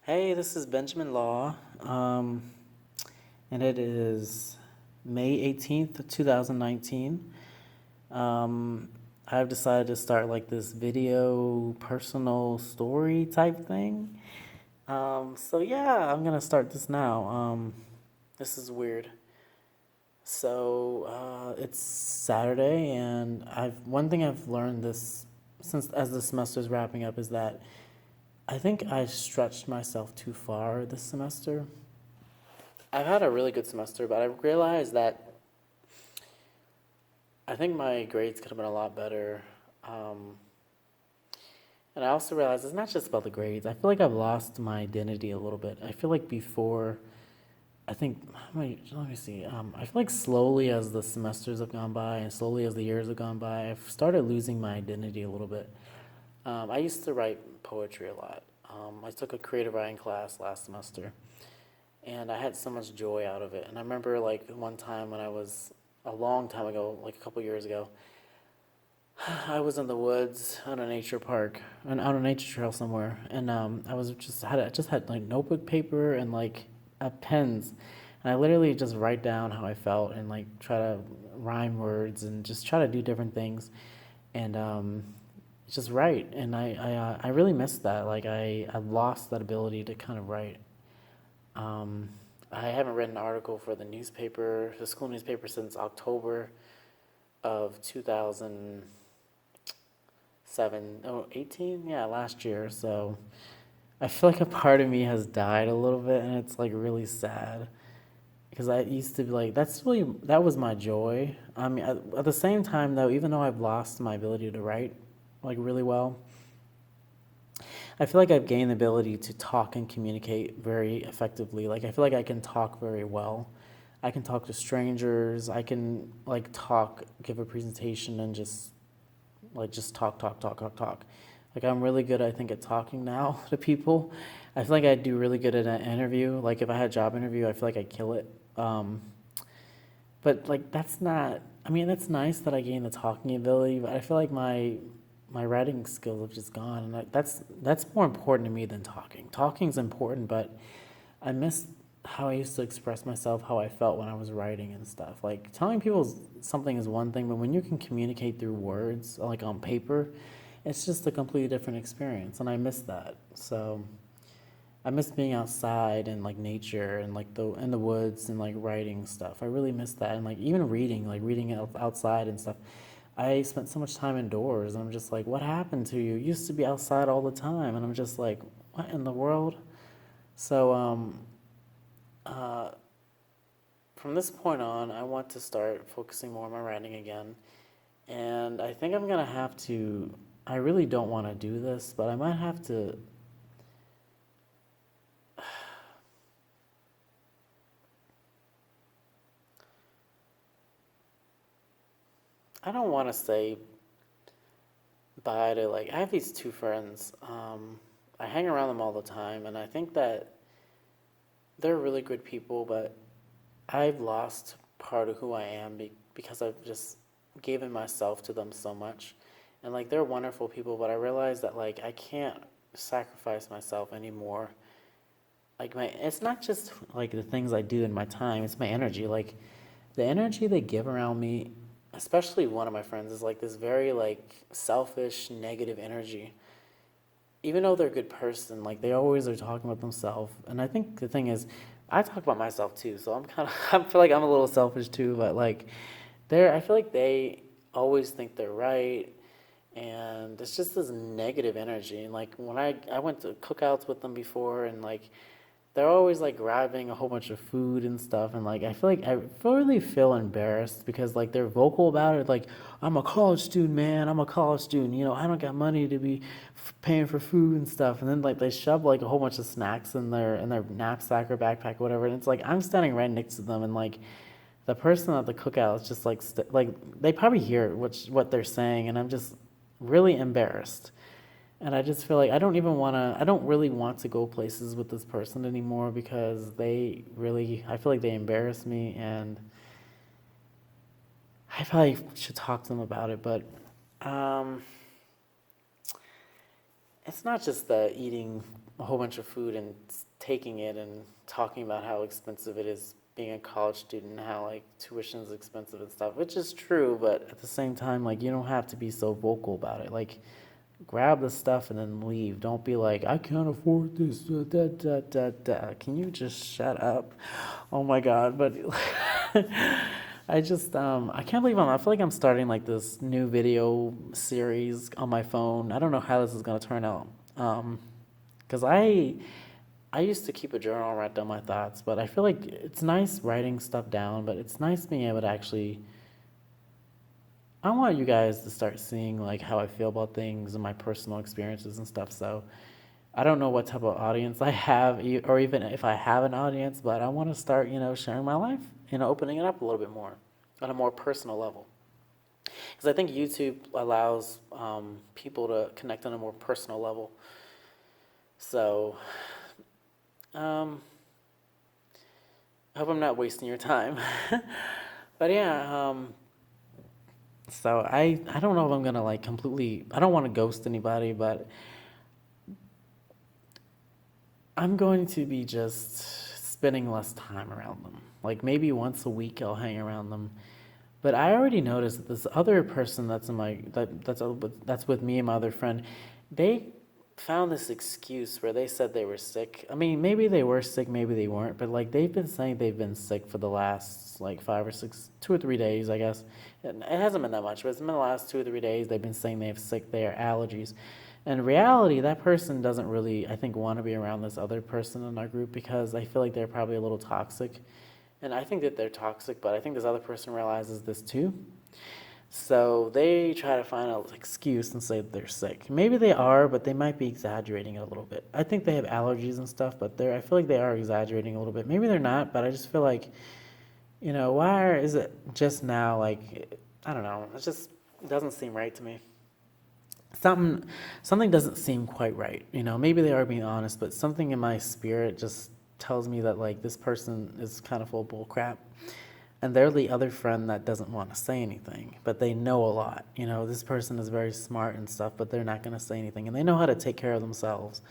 Hey, this is Benjamin Law, and it is May 18th, 2019. Um, I've decided to start like this video personal story type thing. So yeah, I'm gonna start this now. This is weird. It's Saturday, and one thing I've learned this since as the semester's wrapping up is that I think I stretched myself too far this semester. I've had a really good semester, but I realized that I think my grades could have been a lot better. Um, and I also realized it's not just about the grades. I feel like I've lost my identity a little bit. I feel like before, I think, let me see. I feel like slowly as the semesters have gone by and slowly as the years have gone by, I've started losing my identity a little bit. I used to write poetry a lot. I took a creative writing class last semester, and I had so much joy out of it. And I remember like one time when I was a long time ago, like a couple years ago, I was in the woods on a nature park, and on a nature trail somewhere, and I just had like notebook paper and like pens, and I literally just write down how I felt and like try to rhyme words and just try to do different things, and just write. And I really missed that. Like I lost that ability to kind of write. Um, I haven't read an article for the school newspaper, since October of 2007, oh, 18? Yeah, last year. So I feel like a part of me has died a little bit, and it's like really sad. Because I used to be like, that was my joy. I mean, at the same time, though, even though I've lost my ability to write like really well, I feel like I've gained the ability to talk and communicate very effectively. Like I feel like I can talk very well. I can talk to strangers. I can like talk, give a presentation, and just talk, talk, talk, talk, talk. Like I'm really good, I think, at talking now to people. I feel like I do really good at an interview. Like if I had a job interview, I feel like I kill it. But like that's not. I mean, that's nice that I gained the talking ability, but I feel like my writing skills have just gone, and that's more important to me than talking. Talking's important, but I miss how I used to express myself, how I felt when I was writing and stuff. Like telling people something is one thing, but when you can communicate through words, like on paper, it's just a completely different experience, and I miss that. So I miss being outside and like nature and like the in the woods and like writing stuff. I really miss that, and like even reading, like reading outside and stuff. I spent so much time indoors, and I'm just like, what happened to you? You used to be outside all the time, and I'm just like, what in the world? So uh, from this point on, I want to start focusing more on my writing again, and I think I'm gonna have to. I really don't want to do this, but I might have to. I don't want to say bye to like. I have these two friends. I hang around them all the time, and I think that they're really good people, but I've lost part of who I am because I've just given myself to them so much. And like they're wonderful people, but I realize that like I can't sacrifice myself anymore. Like my it's not just like the things I do in my time, it's my energy. Like the energy they give around me, especially one of my friends is like this very like selfish, negative energy. Even though they're a good person, like they always are talking about themselves. And I think the thing is, I talk about myself too, so I'm kind of I feel like I'm a little selfish too. But like, I feel like they always think they're right, and it's just this negative energy. And like when I went to cookouts with them before, and like they're always like grabbing a whole bunch of food and stuff, and like I feel like I really feel embarrassed because like they're vocal about it, like I'm a college student, man, I'm a college student, I don't got money to be paying for food and stuff, and then like they shove like a whole bunch of snacks in their knapsack or backpack or whatever, and it's like I'm standing right next to them, and like the person at the cookout is just like like they probably hear what they're saying, and I'm just really embarrassed. And I just feel like I don't really want to go places with this person anymore because I feel like they embarrass me, and I probably should talk to them about it. But um, it's not just the eating. a whole bunch of food and taking it and talking about how expensive it is being a college student, how like tuition is expensive and stuff, which is true, but at the same time, like you don't have to be so vocal about it. Like grab the stuff and then leave. Don't be like, I can't afford this. Da, da, da, da. Can you just shut up? Oh my God. But I can't believe I feel like I'm starting like this new video series on my phone. I don't know how this is going to turn out. Because I used to keep a journal and write down my thoughts, but I feel like it's nice writing stuff down, but it's nice being able to actually. I want you guys to start seeing like how I feel about things and my personal experiences and stuff. So I don't know what type of audience I have, or even if I have an audience, but I want to start, sharing my life, opening it up a little bit more on a more personal level. Because I think YouTube allows people to connect on a more personal level. So I hope I'm not wasting your time. But yeah, so I don't know if I'm gonna like completely. I don't want to ghost anybody, but I'm going to be just spending less time around them. Like maybe once a week I'll hang around them. But I already noticed that this other person that's in my that's with me and my other friend, they found this excuse where they said they were sick. I mean, maybe they were sick, maybe they weren't, but like they've been saying they've been sick for the last like 2 or 3 days, I guess. And it hasn't been that much, but it's been the last 2 or 3 days they've been saying they have their allergies. In reality, that person doesn't really, I think, want to be around this other person in our group because I feel like they're probably a little toxic. And I think that they're toxic, but I think this other person realizes this too. So they try to find an excuse and say that they're sick. Maybe they are, but they might be exaggerating it a little bit. I think they have allergies and stuff, but I feel like they are exaggerating a little bit. Maybe they're not, but I just feel like, why is it just now like, I don't know, it doesn't seem right to me. Something doesn't seem quite right. Maybe they are being honest, but something in my spirit just tells me that like this person is kind of full of bull crap. And they're the other friend that doesn't want to say anything, but they know a lot. This person is very smart and stuff, but they're not going to say anything, and they know how to take care of themselves,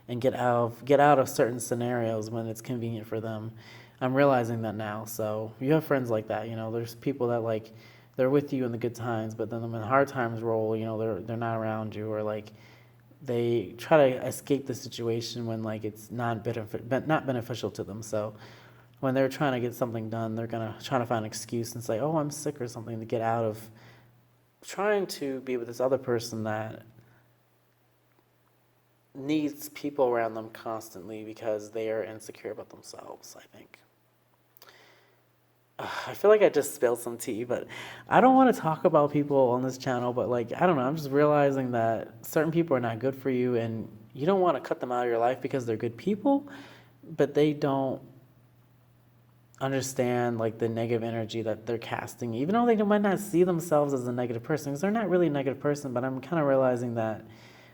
and get out of certain scenarios when it's convenient for them. I'm realizing that now. So you have friends like that. There's people that like they're with you in the good times, but then when the hard times roll, they're not around you, or like they try to escape the situation when like it's not beneficial to them. So when they're trying to get something done, they're going to try to find an excuse and say, oh, I'm sick or something, to get out of trying to be with this other person that needs people around them constantly because they are insecure about themselves, I think. I feel like I just spilled some tea, but I don't want to talk about people on this channel, but like, I don't know, I'm just realizing that certain people are not good for you, and you don't want to cut them out of your life because they're good people, but they don't understand like the negative energy that they're casting, even though they might not see themselves as a negative person, because they're not really a negative person. But I'm kind of realizing that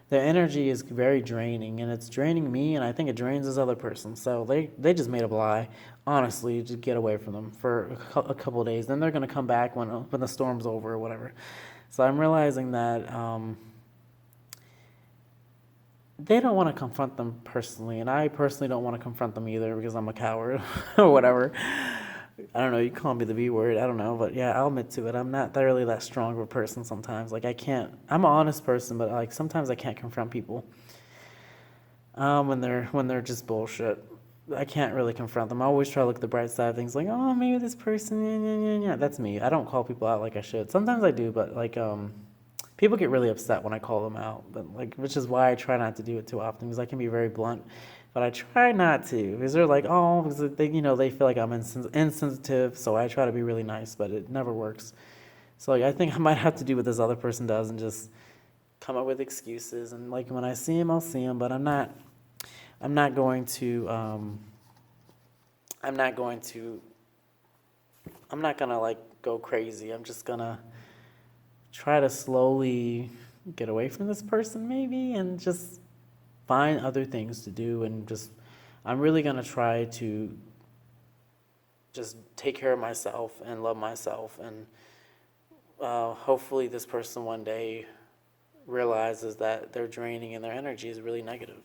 their energy is very draining, and it's draining me, and I think it drains this other person. So they just made up a lie, honestly, to get away from them for a couple of days. Then they're going to come back when the storm's over or whatever. So I'm realizing that they don't want to confront them personally, and I personally don't want to confront them either because I'm a coward or whatever. I don't know, you call me the B word, I don't know, but yeah, I'll admit to it. I'm not really that strong of a person sometimes. Like I'm an honest person, but like sometimes I can't confront people when they're just bullshit. I can't really confront them. I always try to look at the bright side of things, like, oh, maybe this person, yeah. That's me. I don't call people out like I should. Sometimes I do, but like people get really upset when I call them out, but like, which is why I try not to do it too often, because I can be very blunt. But I try not to, because they're like, oh, because they feel like I'm insensitive, so I try to be really nice, but it never works. So like, I think I might have to do what this other person does and just come up with excuses. And like when I see him, I'll see him, but I'm not going to. I'm not gonna like go crazy. I'm just gonna try to slowly get away from this person maybe, and just find other things to do, and I'm really going to try to just take care of myself and love myself, and hopefully this person one day realizes that their draining and their energy is really negative.